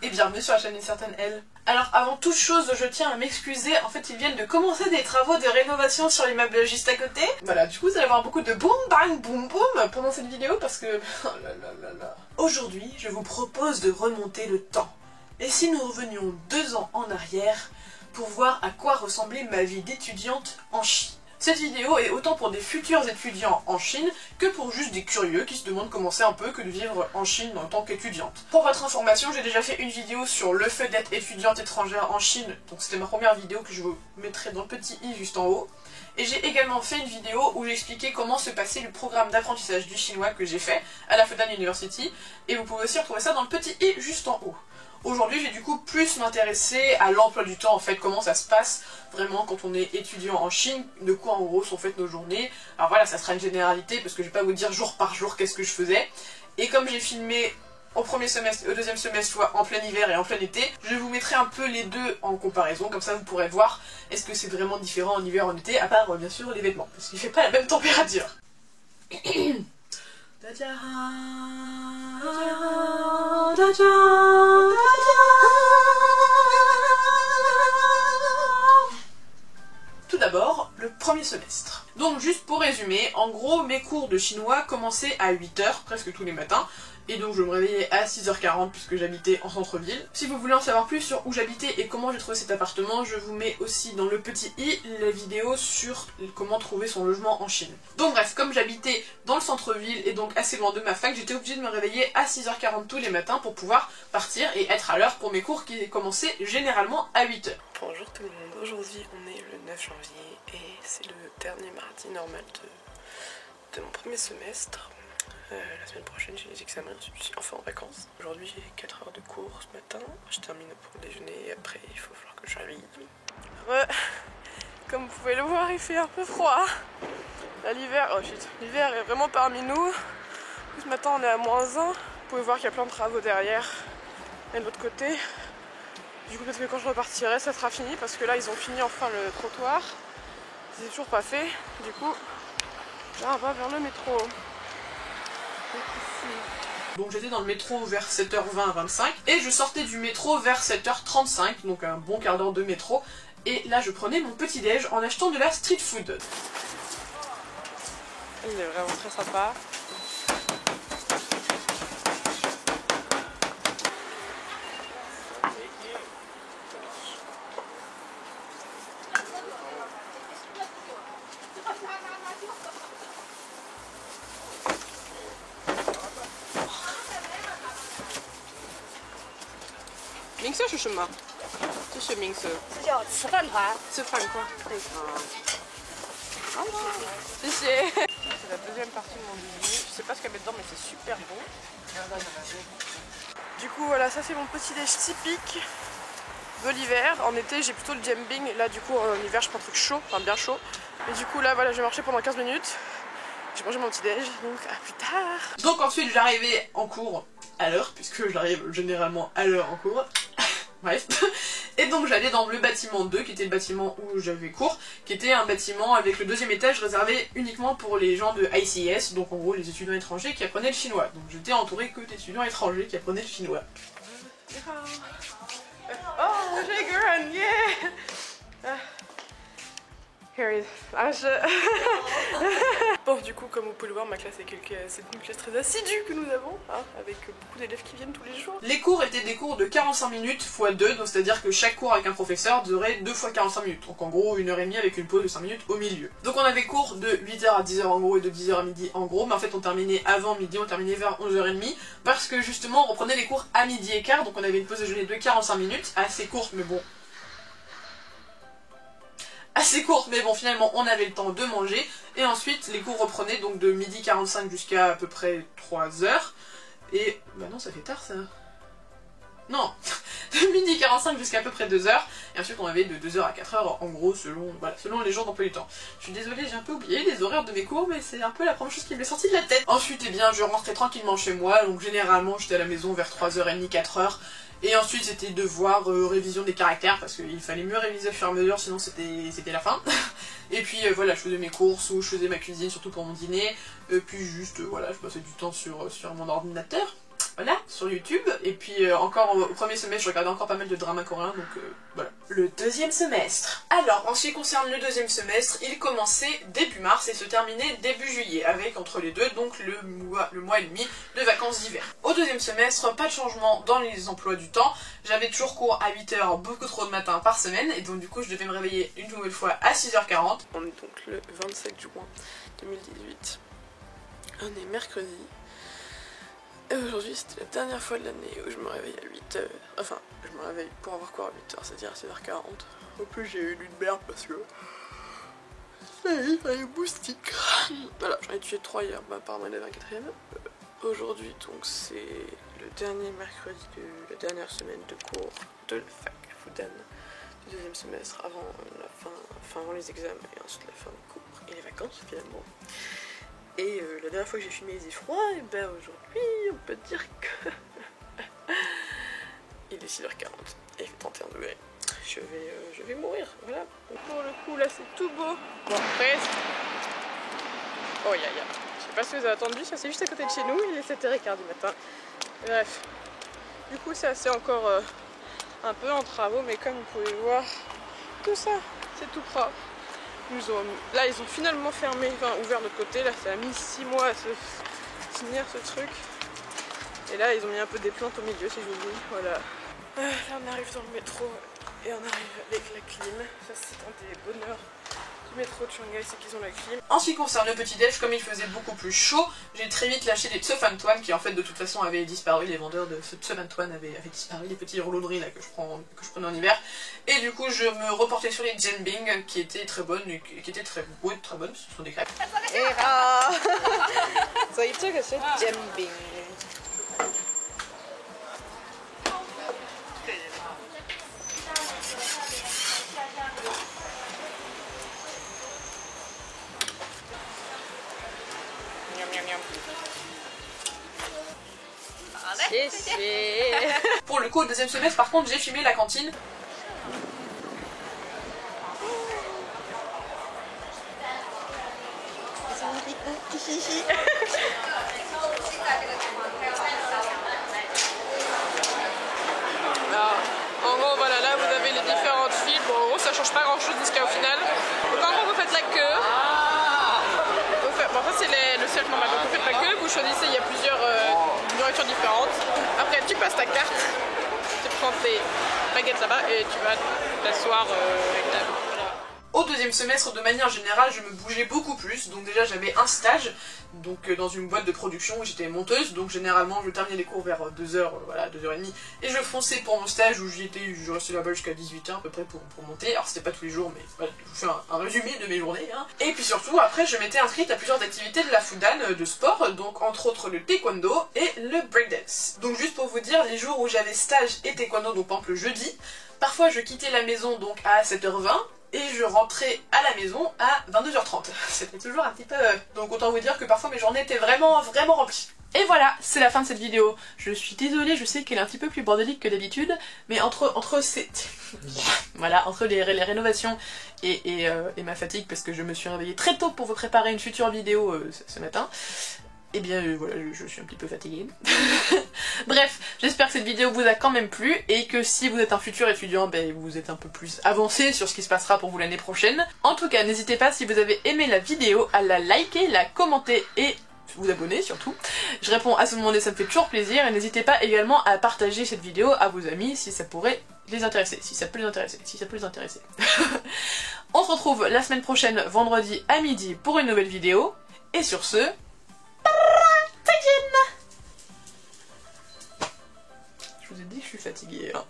et bienvenue sur la chaîne d'une certaine Elle. Alors avant toute chose, je tiens à m'excuser, en fait ils viennent de commencer des travaux de rénovation sur l'immeuble juste à côté. Voilà, du coup vous allez avoir beaucoup de boum bang boum boum pendant cette vidéo parce que... oh là là là là. Aujourd'hui, je vous propose de remonter le temps. Et si nous revenions 2 ans en arrière pour voir à quoi ressemblait ma vie d'étudiante en Chine. Cette vidéo est autant pour des futurs étudiants en Chine que pour juste des curieux qui se demandent comment c'est un peu que de vivre en Chine en tant qu'étudiante. Pour votre information, j'ai déjà fait une vidéo sur le fait d'être étudiante étrangère en Chine, donc c'était ma première vidéo que je vous mettrai dans le petit i juste en haut. Et j'ai également fait une vidéo où j'ai expliqué comment se passait le programme d'apprentissage du chinois que j'ai fait à la Fudan University, et vous pouvez aussi retrouver ça dans le petit i juste en haut. Aujourd'hui, j'ai du coup plus m'intéresser à l'emploi du temps, en fait, comment ça se passe vraiment quand on est étudiant en Chine, de quoi en gros sont faites nos journées. Alors voilà, ça sera une généralité parce que je vais pas vous dire jour par jour qu'est-ce que je faisais. Et comme j'ai filmé au premier semestre et au deuxième semestre, soit en plein hiver et en plein été, je vous mettrai un peu les deux en comparaison, comme ça vous pourrez voir est-ce que c'est vraiment différent en hiver ou en été, à part bien sûr les vêtements, parce qu'il fait pas la même température. Tout d'abord, le premier semestre. Donc juste pour résumer, en gros mes cours de chinois commençaient à 8 h, presque tous les matins, et donc je me réveillais à 6 h 40 puisque j'habitais en centre-ville. Si vous voulez en savoir plus sur où j'habitais et comment j'ai trouvé cet appartement, je vous mets aussi dans le petit i la vidéo sur comment trouver son logement en Chine. Donc bref, comme j'habitais dans le centre-ville et donc assez loin de ma fac, j'étais obligée de me réveiller à 6 h 40 tous les matins pour pouvoir partir et être à l'heure pour mes cours qui commençaient généralement à 8 h. Bonjour tout le monde, aujourd'hui on est le 9 janvier et c'est le dernier mardi normal de mon premier semestre. La semaine prochaine j'ai les examens, je suis enfin en vacances. Aujourd'hui j'ai 4 heures de cours ce matin, je termine pour le déjeuner et après il faut falloir que j'arrive. Comme vous pouvez le voir, il fait un peu froid. L'hiver, oh shit, l'hiver est vraiment parmi nous. Ce matin on est à -1, vous pouvez voir qu'il y a plein de travaux derrière et de l'autre côté. Du coup peut-être que quand je repartirai ça sera fini parce que là ils ont fini enfin le trottoir. C'est toujours pas fait, du coup là on va vers le métro. Donc j'étais dans le métro vers 7 h 20 25 et je sortais du métro vers 7 h 35, donc un bon quart d'heure de métro. Et là je prenais mon petit déj en achetant de la street food. Il est vraiment très sympa.名色是什么？这是名色。这叫吃饭团。吃饭团。好，谢谢。C'est la deuxième partie de mon déjeuner. Je sais pas ce qu'il y a dedans, mais c'est super bon. Du coup, voilà, ça c'est mon petit déj typique de l'hiver. En été, j'ai plutôt le jambing. Là, du coup, en hiver, je prends un truc chaud, enfin bien chaud. Et du coup, là, voilà, j'ai marché pendant 15 minutes. J'ai mangé mon petit déj, donc à plus tard. Donc ensuite, j'arrivais en cours à l'heure, puisque j'arrive généralement à l'heure en cours. Bref. Et donc j'allais dans le bâtiment 2, qui était le bâtiment où j'avais cours, qui était un bâtiment avec le 2e étage réservé uniquement pour les gens de ICS, donc en gros les étudiants étrangers qui apprenaient le chinois. Donc j'étais entourée que d'étudiants étrangers qui apprenaient le chinois. Oh, Jaegeran, yeah! Here Bon, du coup, comme vous pouvez le voir, ma classe c'est une classe très assidue que nous avons, hein, avec beaucoup d'élèves qui viennent tous les jours. Les cours étaient des cours de 45 minutes x 2, donc c'est-à-dire que chaque cours avec un professeur durait 2 fois 45 minutes. Donc en gros, 1h30 avec une pause de 5 minutes au milieu. Donc on avait cours de 8 h à 10 h en gros et de 10 h à midi en gros, mais en fait on terminait avant midi, on terminait vers 11 h 30, parce que justement on reprenait les cours à midi et quart, donc on avait une pause déjeuner de 45 minutes, assez courte mais bon. Assez courte, mais bon, finalement, on avait le temps de manger. Et ensuite, les cours reprenaient donc de 12h45 jusqu'à à peu près 3 h. Et... bah non, ça fait tard, ça. Non, de 12h45 jusqu'à à peu près 2 h. Et ensuite, on avait de 2 h à 4 h, en gros, selon les jours d'emploi du temps. Je suis désolée, j'ai un peu oublié les horaires de mes cours, mais c'est un peu la première chose qui m'est sortie de la tête. Ensuite, eh bien, je rentrais tranquillement chez moi. Donc, généralement, j'étais à la maison vers 3h30, 4 h. Et ensuite c'était devoir révision des caractères parce qu'il fallait mieux réviser au fur et à mesure sinon c'était la fin. Et puis voilà, je faisais mes courses ou je faisais ma cuisine surtout pour mon dîner. Puis juste voilà, je passais du temps sur mon ordinateur. voilà, sur YouTube. Et puis encore au premier semestre, je regardais encore pas mal de dramas coréens, donc voilà. Le deuxième semestre. Alors, en ce qui concerne le deuxième semestre, il commençait début mars et se terminait début juillet, avec entre les deux, donc le mois et demi de vacances d'hiver. Au deuxième semestre, pas de changement dans les emplois du temps. J'avais toujours cours à 8 h, beaucoup trop de matin par semaine, et donc du coup je devais me réveiller une nouvelle fois à 6 h 40. On est donc le 27 juin 2018. On est mercredi. Et aujourd'hui c'était la dernière fois de l'année où je me réveille à 8 h. Enfin, je me réveille pour avoir cours à 8 h, c'est-à-dire à 6 h 40. En plus j'ai eu une merde parce que... il fallait moustique. Voilà, j'en ai tué 3 hier, apparemment il y en avait un quatrième. Aujourd'hui donc c'est le dernier mercredi de la dernière semaine de cours de la fac Fudan du deuxième semestre avant avant les examens et ensuite la fin des cours et les vacances finalement. Et la dernière fois que j'ai filmé il faisait froid, et ben aujourd'hui on peut dire que il est 6 h 40 et il fait 31 degrés. Je vais mourir, voilà. Donc pour le coup là c'est tout beau. Bon presque. Oh ya ya. Je sais pas si vous avez entendu, ça c'est juste à côté de chez nous, il est 7 h 15 du matin. Bref. Du coup ça c'est encore un peu en travaux, mais comme vous pouvez voir, tout ça c'est tout propre. Là ils ont finalement fermé, enfin ouvert de l'autre côté, là ça a mis 6 mois à se finir ce truc. Et là ils ont mis un peu des plantes au milieu, c'est joli, voilà. Là on arrive dans le métro et on arrive avec la clim, ça c'est un des bonheurs du métro de Shanghai, c'est qu'ils ont la clim. En ce qui concerne le petit déj, comme il faisait beaucoup plus chaud, j'ai très vite lâché les Tsefantoine qui en fait de toute façon avaient disparu, les vendeurs de ce Tsefantoine avaient disparu, les petits rouleaux de riz là que je prenais en hiver. Et du coup je me reportais sur les Jenbing qui étaient très bonnes, qui étaient très bonnes, ce sont des crêpes. So you took a shit Jenbing. Pour le coup, au deuxième semestre, par contre, j'ai filmé la cantine. Alors, en gros, voilà, là vous avez les différentes files. Bon, en gros, ça change pas grand chose jusqu'à au final. Donc, en gros, vous faites la queue. Bon, ça c'est le seul normal. Donc, vous faites la queue, vous choisissez, il y a plusieurs nourritures différentes. Après, tu passes ta carte, tu prends tes baguettes là-bas et tu vas t'asseoir avec ta. Au deuxième semestre, de manière générale, je me bougeais beaucoup plus. Donc déjà, j'avais un stage donc dans une boîte de production où j'étais monteuse. Donc généralement, je terminais les cours vers 2h, voilà, 2h30. Et je fonçais pour mon stage où je restais là-bas jusqu'à 18 h à peu près pour monter. Alors c'était pas tous les jours, mais voilà, je vous fais un résumé de mes journées. Hein. Et puis surtout, après, je m'étais inscrite à plusieurs activités de la Fudan de sport. Donc entre autres le taekwondo et le breakdance. Donc juste pour vous dire, les jours où j'avais stage et taekwondo, donc par exemple le jeudi, parfois je quittais la maison donc à 7h20. Et je rentrais à la maison à 22 h 30. C'était toujours un petit peu... Donc autant vous dire que parfois mes journées étaient vraiment remplies. Et voilà, c'est la fin de cette vidéo. Je suis désolée, je sais qu'elle est un petit peu plus bordélique que d'habitude, mais entre ces... voilà, entre les rénovations et ma fatigue, parce que je me suis réveillée très tôt pour vous préparer une future vidéo ce matin, et bien voilà, je suis un petit peu fatiguée. Bref, j'espère que cette vidéo vous a quand même plu et que si vous êtes un futur étudiant, ben, vous êtes un peu plus avancé sur ce qui se passera pour vous l'année prochaine. En tout cas, n'hésitez pas, si vous avez aimé la vidéo, à la liker, la commenter et vous abonner surtout. Je réponds à ce moment et ça me fait toujours plaisir. Et n'hésitez pas également à partager cette vidéo à vos amis si ça pourrait les intéresser, si ça peut les intéresser. On se retrouve la semaine prochaine, vendredi à midi, pour une nouvelle vidéo. Et sur ce... Je vous ai dit que je suis fatiguée. Hein.